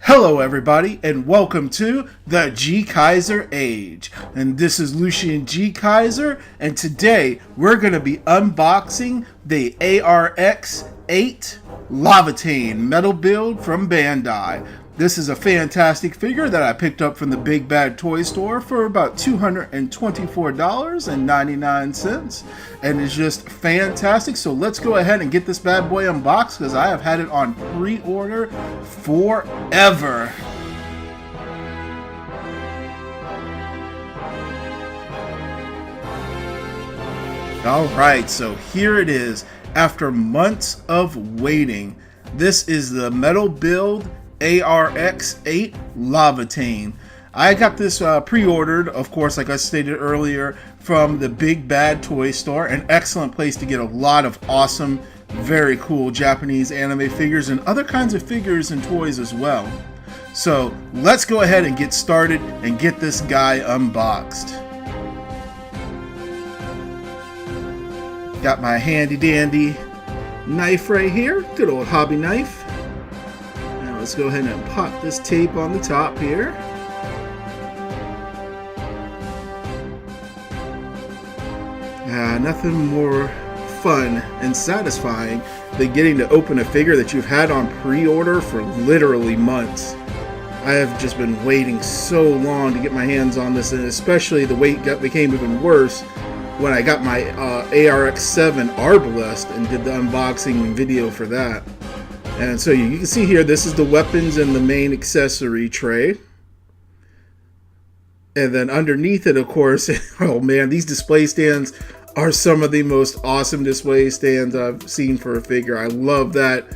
Hello everybody and welcome to the GKaiser Age. And this is Lucian GKaiser, and today we're going to be unboxing the ARX-8 Laevatein metal build from Bandai. This is a fantastic figure that I picked up from the Big Bad Toy Store for about $224.99, and it's just fantastic. So let's go ahead and get this bad boy unboxed because I have had it on pre-order forever. Alright, so here it is. After months of waiting, this is the metal build ARX-8 Laevatein. I got this pre-ordered, of course, like I stated earlier, from the Big Bad Toy Store, an excellent place to get a lot of awesome, very cool Japanese anime figures and other kinds of figures and toys as well. So let's go ahead and get started and get this guy unboxed. Got my handy dandy knife right here, good old hobby knife. Now let's go ahead and pop this tape on the top here. Nothing more fun and satisfying than getting to open a figure that you've had on pre-order for literally months. I have just been waiting so long to get my hands on this, and especially the wait became even worse when I got my ARX-7 Arbalest and did the unboxing video for that. And so you can see here, this is the weapons and the main accessory tray. And then underneath it, of course, oh man, these display stands are some of the most awesome display stands I've seen for a figure. I love that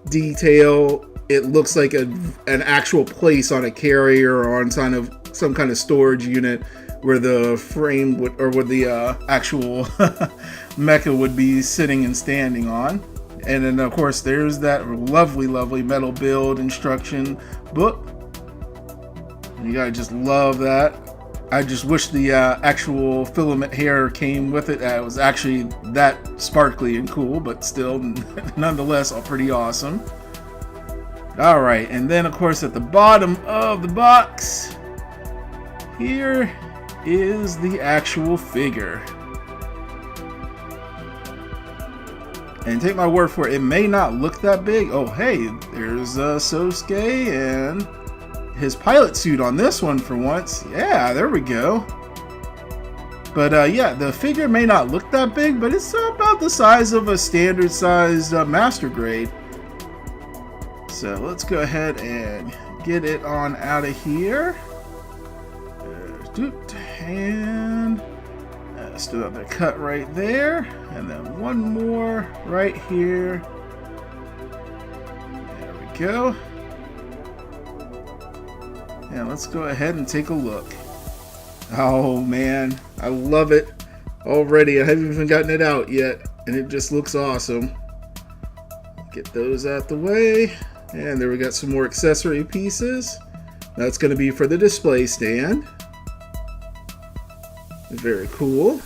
detail. It looks like an actual place on a carrier or on some kind of storage unit where the frame would, or where the actual mecha would be sitting and standing on. And then of course there's that lovely metal build instruction book. You gotta just love that. I just wish the actual filament hair came with it. It was actually that sparkly and cool, but still nonetheless pretty awesome. Alright, and then of course at the bottom of the box here is the actual figure. And take my word for it, it may not look that big. Oh hey, there's Sosuke and his pilot suit on this one for once. Yeah, there we go. But yeah, the figure may not look that big, but it's about the size of a standard sized master grade. So let's go ahead and get it on out of here. And still have the cut right there, and then one more right here. There we go. And let's go ahead and take a look. Oh man, I love it already. I haven't even gotten it out yet, and it just looks awesome. Get those out the way, and there we got some more accessory pieces. That's going to be for the display stand. Very cool.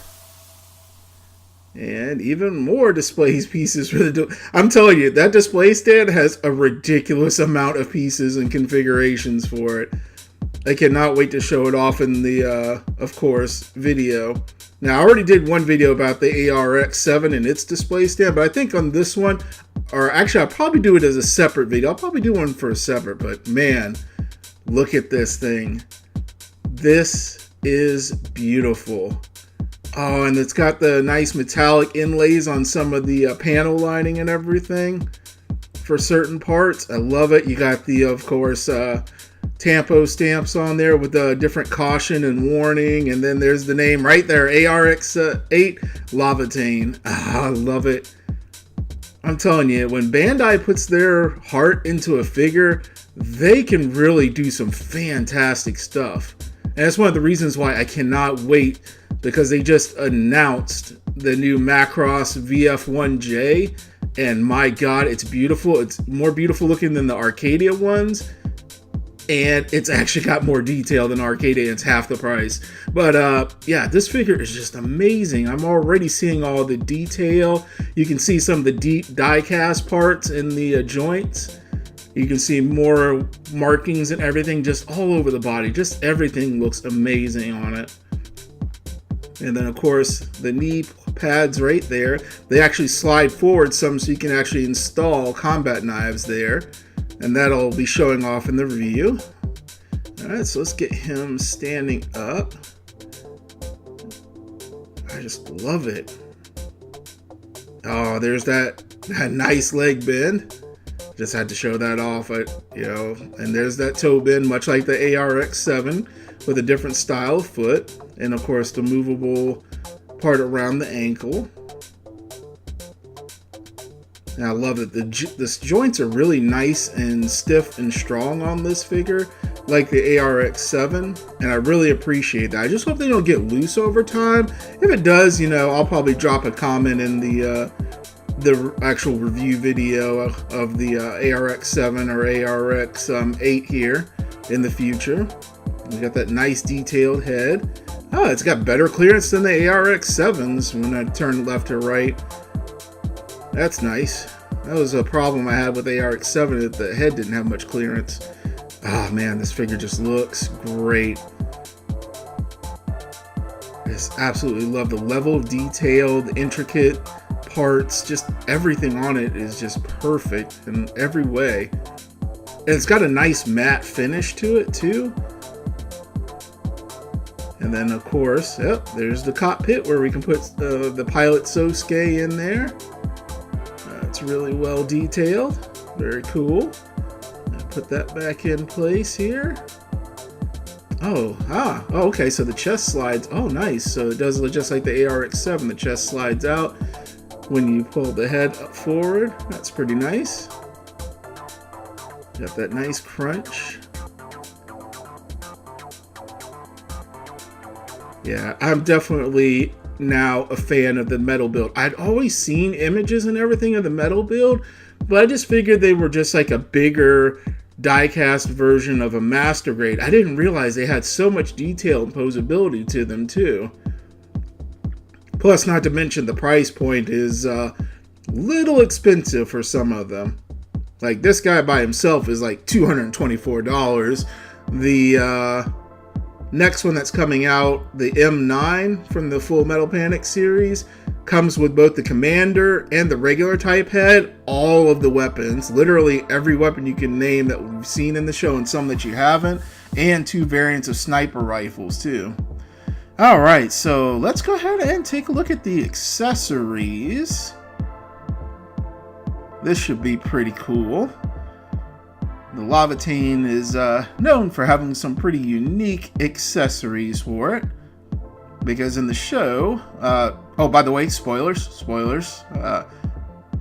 And even more display pieces for the I'm telling you, that display stand has a ridiculous amount of pieces and configurations for it. I cannot wait to show it off in the of course video. Now I already did one video about the ARX-7 and its display stand, but I think on this one, or actually I'll probably do it as a separate video. I'll probably do one for a separate, but man, look at this thing. This is beautiful. Oh, and it's got the nice metallic inlays on some of the panel lining and everything for certain parts. I love it. You got the, of course, Tampo stamps on there with the different caution and warning, and then there's the name right there, ARX-8 Laevatein. I love it. I'm telling you, when Bandai puts their heart into a figure, they can really do some fantastic stuff. And that's one of the reasons why I cannot wait, because they just announced the new Macross VF1J, and my god, it's beautiful. It's more beautiful looking than the Arcadia ones, and it's actually got more detail than Arcadia. It's half the price. But yeah, this figure is just amazing. I'm already seeing all the detail. You can see some of the deep die cast parts in the joints. You can see more markings and everything just all over the body. Just everything looks amazing on it. And then of course the knee pads right there, they actually slide forward some so you can actually install combat knives there. And that'll be showing off in the review. Alright, so let's get him standing up. I just love it. Oh, there's that nice leg bend. Just had to show that off, and there's that toe bend, much like the ARX-7, with a different style of foot, and of course the movable part around the ankle. And I love it. The joints are really nice and stiff and strong on this figure, like the ARX-7, and I really appreciate that. I just hope they don't get loose over time. If it does, I'll probably drop a comment in the actual review video of the ARX-7 or ARX-8 here in the future. We got that nice detailed head. Oh, it's got better clearance than the ARX-7s when I turn left or right. That's nice. That was a problem I had with ARX-7, that the head didn't have much clearance. Oh man, this figure just looks great. I just absolutely love the level of detail, the intricate parts, just everything on it is just perfect in every way. And it's got a nice matte finish to it too. And then of course, there's the cockpit where we can put the pilot Sosuke in there. It's really well detailed, very cool. Put that back in place here. Oh, okay, so the chest slides. Oh, nice. So it does look just like the ARX-7. The chest slides out when you pull the head up forward. That's pretty nice. Got that nice crunch. Yeah, I'm definitely now a fan of the metal build. I'd always seen images and everything of the metal build, but I just figured they were just like a bigger die-cast version of a master grade. I didn't realize they had so much detail and posability to them too. Plus, not to mention the price point is a little expensive for some of them. Like this guy by himself is like $224. The next one that's coming out, the M9 from the Full Metal Panic series, comes with both the commander and the regular type head, all of the weapons, literally every weapon you can name that we've seen in the show and some that you haven't, and 2 variants of sniper rifles too. Alright, so let's go ahead and take a look at the accessories. This should be pretty cool. The Laevatein is known for having some pretty unique accessories for it, because in the show, oh, by the way, spoilers,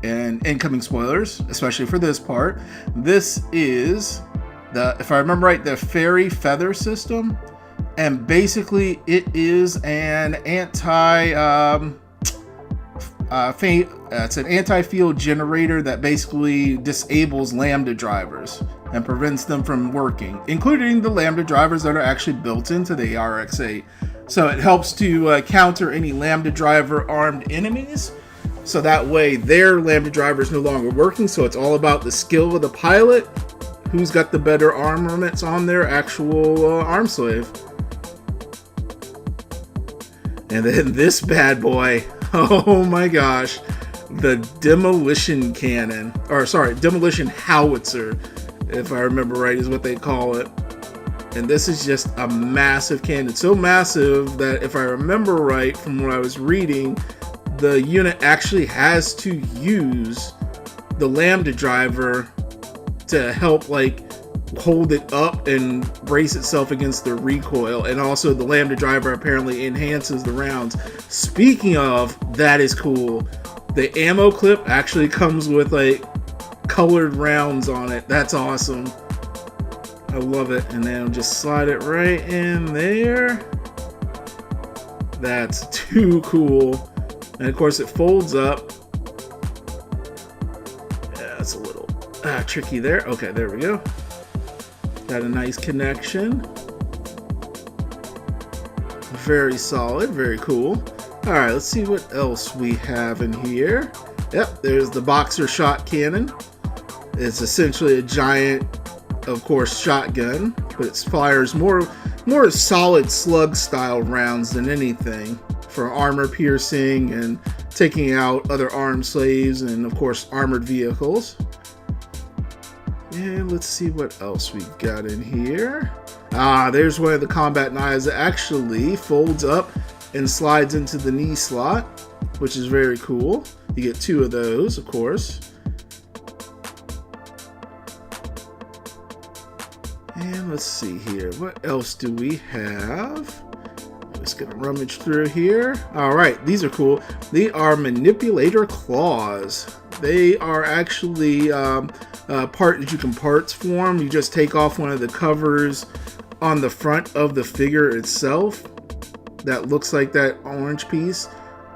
and incoming spoilers, especially for this part. This is the, if I remember right, the fairy feather system, and basically it is an it's an anti-field generator that basically disables lambda drivers and prevents them from working, including the lambda drivers that are actually built into the ARX-8. So it helps to counter any lambda driver armed enemies. So that way their lambda driver is no longer working. So it's all about the skill of the pilot, who's got the better armaments on their actual Armslave. And then this bad boy, oh my gosh, the demolition cannon, or sorry, demolition howitzer, if I remember right, is what they call it. And this is just a massive cannon, so massive that if I remember right from what I was reading, the unit actually has to use the lambda driver to help like hold it up and brace itself against the recoil, and also the lambda driver apparently enhances the rounds. Speaking of, that is cool. The ammo clip actually comes with like colored rounds on it. That's awesome. I love it. And then I'll just slide it right in there. That's too cool. And of course it folds up. Yeah, it's a little tricky there. Okay, there we go. Got a nice connection. Very solid, very cool. All right, let's see what else we have in here. Yep, there's the boxer shot cannon. It's essentially a giant, of course, shotgun, but it fires more solid slug style rounds than anything for armor piercing and taking out other armed slaves and of course armored vehicles. And let's see what else we got in here. There's one of the combat knives that actually folds up and slides into the knee slot, which is very cool. You get 2 of those, of course. And let's see here, what else do we have? Just gonna rummage through here. All right, these are cool. They are manipulator claws. They are actually part that you can parts form. You just take off one of the covers on the front of the figure itself that looks like that orange piece,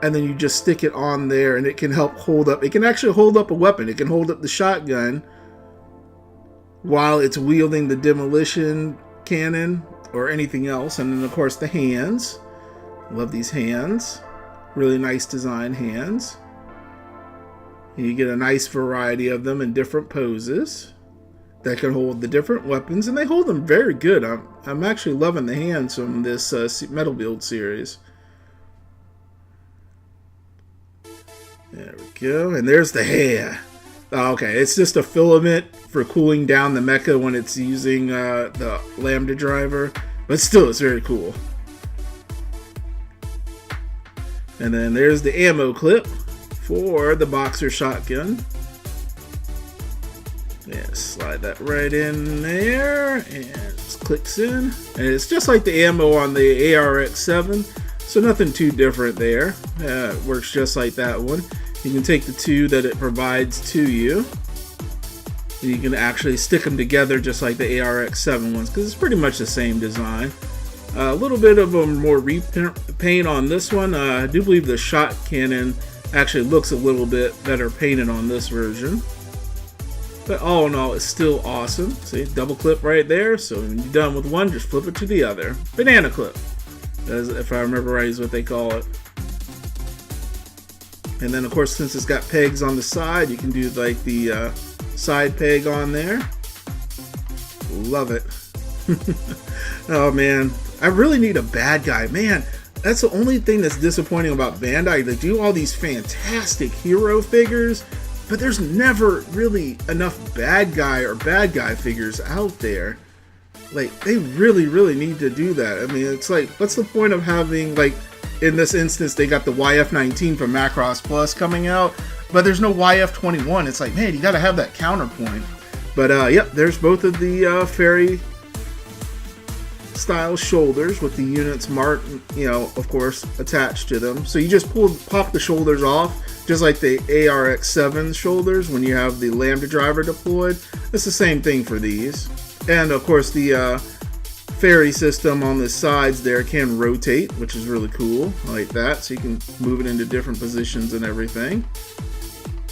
and then you just stick it on there, and it can help hold up. It can actually hold up a weapon. It can hold up the shotgun while it's wielding the demolition cannon or anything else. And then of course the hands. Love these hands. Really nice design hands. And you get a nice variety of them in different poses that can hold the different weapons, and they hold them very good. I'm actually loving the hands from this Metal Build series. There we go. And there's the hair. Okay, it's just a filament for cooling down the mecha when it's using the Lambda driver, but still, it's very cool. And then there's the ammo clip for the boxer shotgun. Yeah, slide that right in there, and it clicks in. And it's just like the ammo on the ARX-7, so nothing too different there. It works just like that one. You can take the 2 that it provides to you, and you can actually stick them together just like the ARX-7 ones, because it's pretty much the same design. A little bit of a more repaint on this one. I do believe the shot cannon actually looks a little bit better painted on this version. But all in all, it's still awesome. See, double clip right there. So when you're done with one, just flip it to the other. Banana clip, if I remember right, is what they call it. And then of course, since it's got pegs on the side, you can do like the side peg on there. Love it. Oh man, I really need a bad guy. Man, that's the only thing that's disappointing about Bandai. They do all these fantastic hero figures, but there's never really enough bad guy figures out there. Like, they really need to do that. I mean, it's like, what's the point of having, like, in this instance, they got the YF-19 from Macross Plus coming out, but there's no YF-21. It's like, man, you gotta have that counterpoint. But, yep, there's both of the fairy style shoulders with the units marked, you know, of course, attached to them. So you just pop the shoulders off, just like the ARX-7 shoulders when you have the Lambda driver deployed. It's the same thing for these. And of course, the fairy system on the sides there can rotate, which is really cool. I like that, so you can move it into different positions and everything.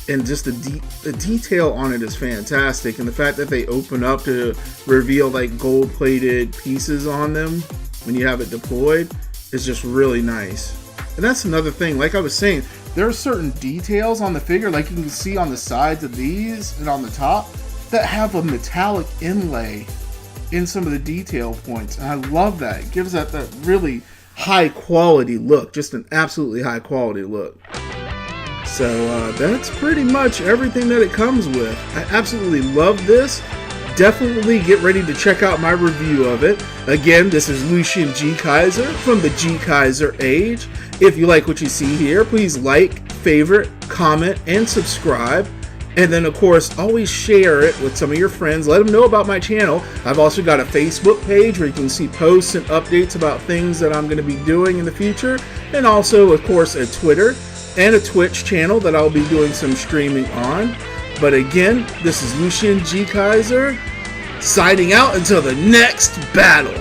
And just the detail on it is fantastic, and the fact that they open up to reveal like gold-plated pieces on them when you have it deployed is just really nice. And that's another thing, like I was saying, there are certain details on the figure, like you can see on the sides of these and on the top, that have a metallic inlay in some of the detail points, and I love that. It gives that really high quality look, just an absolutely high quality look. So that's pretty much everything that it comes with. I absolutely love this. Definitely get ready to check out my review of it. Again, this is Lucien GKaiser from the GKaiser Age. If you like what you see here, please like, favorite, comment, and subscribe. And then, of course, always share it with some of your friends. Let them know about my channel. I've also got a Facebook page where you can see posts and updates about things that I'm going to be doing in the future. And also, of course, a Twitter and a Twitch channel that I'll be doing some streaming on. But again, this is Lucien GKaiser, signing out until the next battle.